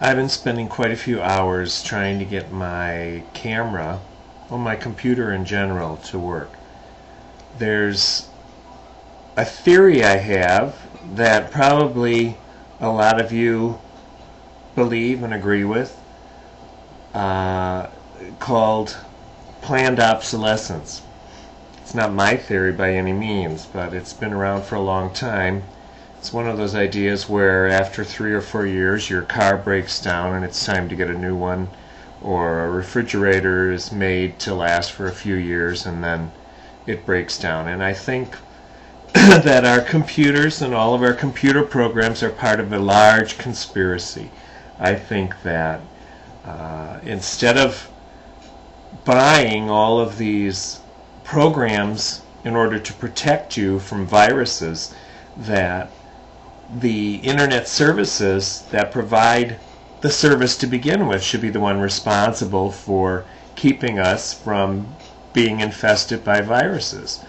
I've been spending quite a few hours trying to get my camera, or my computer in general, to work. There's a theory I have that probably a lot of you believe and agree with, called planned obsolescence. It's not my theory by any means, but it's been around for a long time. It's one of those ideas where after 3 or 4 years your car breaks down and it's time to get a new one, or a refrigerator is made to last for a few years and then it breaks down. And I think that our computers and all of our computer programs are part of a large conspiracy. I think that instead of buying all of these programs in order to protect you from viruses, that the internet services that provide the service to begin with should be the one responsible for keeping us from being infested by viruses.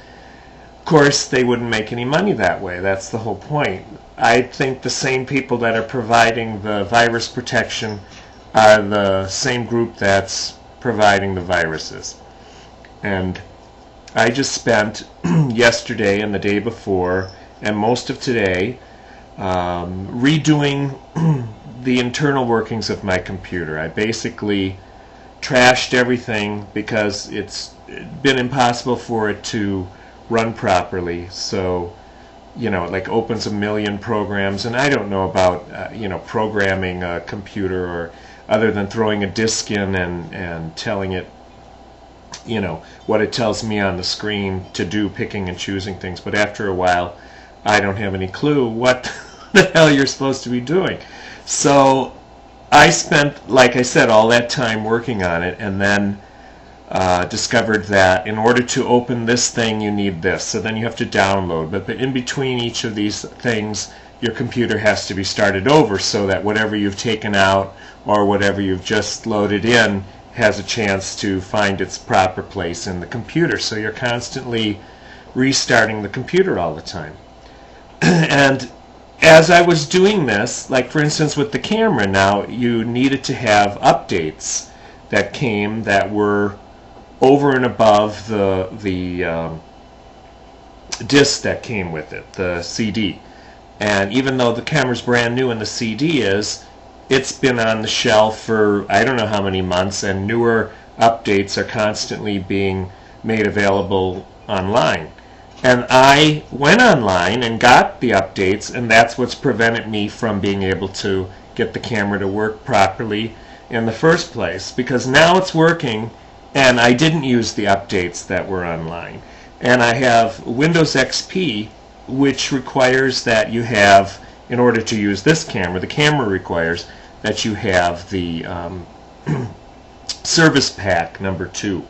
Of course, they wouldn't make any money that way. That's the whole point. I think the same people that are providing the virus protection are the same group that's providing the viruses. And I just spent yesterday and the day before and most of today redoing the internal workings of my computer. I basically trashed everything because it's been impossible for it to run properly. So, it like opens a million programs, and I don't know about programming a computer, or other than throwing a disk in and telling it what it tells me on the screen to do, picking and choosing things. But after a while I don't have any clue what the hell you're supposed to be doing. So I spent, like I said, all that time working on it, and then discovered that in order to open this thing you need this. So then you have to download. But in between each of these things, your computer has to be started over so that whatever you've taken out or whatever you've just loaded in has a chance to find its proper place in the computer. So you're constantly restarting the computer all the time. And as I was doing this, like for instance with the camera, now you needed to have updates that came that were over and above the disc that came with it, the CD. And even though the camera's brand new and the CD it's been on the shelf for I don't know how many months, and newer updates are constantly being made available online. And I went online and got the updates, and that's what's prevented me from being able to get the camera to work properly in the first place, because now it's working and I didn't use the updates that were online. And I have Windows XP, which requires that you have, in order to use this camera, the camera requires that you have the Service Pack number 2,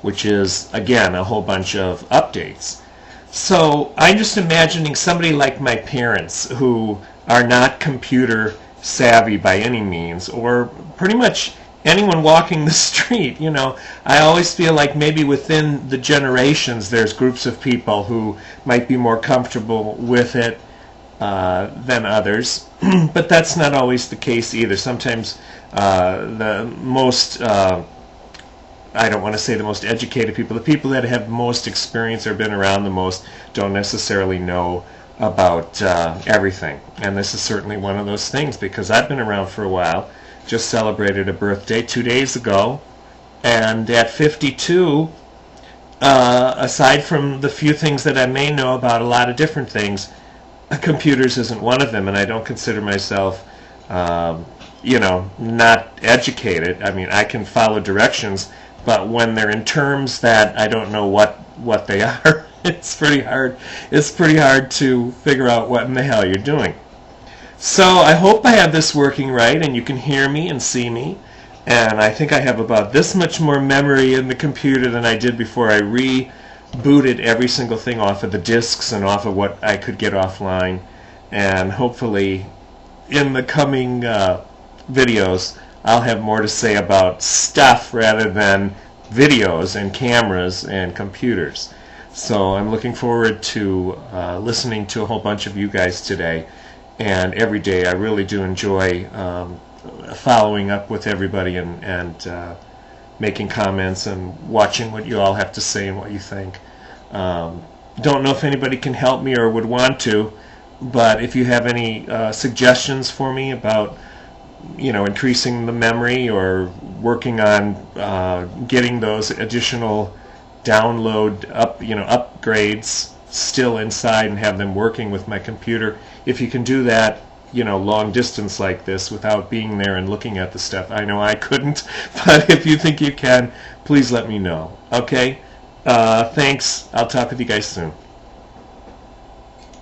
which is, again, a whole bunch of updates. So I'm just imagining somebody like my parents, who are not computer savvy by any means, or pretty much anyone walking the street. I always feel like maybe within the generations there's groups of people who might be more comfortable with it than others. But that's not always the case either. Sometimes the most I don't want to say the most educated people, the people that have most experience or been around the most, don't necessarily know about everything. And this is certainly one of those things, because I've been around for a while. Just celebrated a birthday 2 days ago, and at 52, aside from the few things that I may know about a lot of different things, computers isn't one of them. And I don't consider myself not educated. I mean, I can follow directions, but when they're in terms that I don't know what they are, it's pretty hard to figure out what in the hell you're doing. So I hope I have this working right and you can hear me and see me. And I think I have about this much more memory in the computer than I did before I rebooted every single thing off of the disks and off of what I could get offline. And hopefully in the coming videos I'll have more to say about stuff rather than videos and cameras and computers. So I'm looking forward to listening to a whole bunch of you guys today. And every day I really do enjoy following up with everybody and making comments and watching what you all have to say and what you think. Don't know if anybody can help me or would want to, but if you have any suggestions for me about increasing the memory or working on getting those additional download upgrades still inside and have them working with my computer, if you can do that long distance like this without being there and looking at the stuff. I know I couldn't, but if you think you can, please let me know. Okay? Thanks. I'll talk with you guys soon.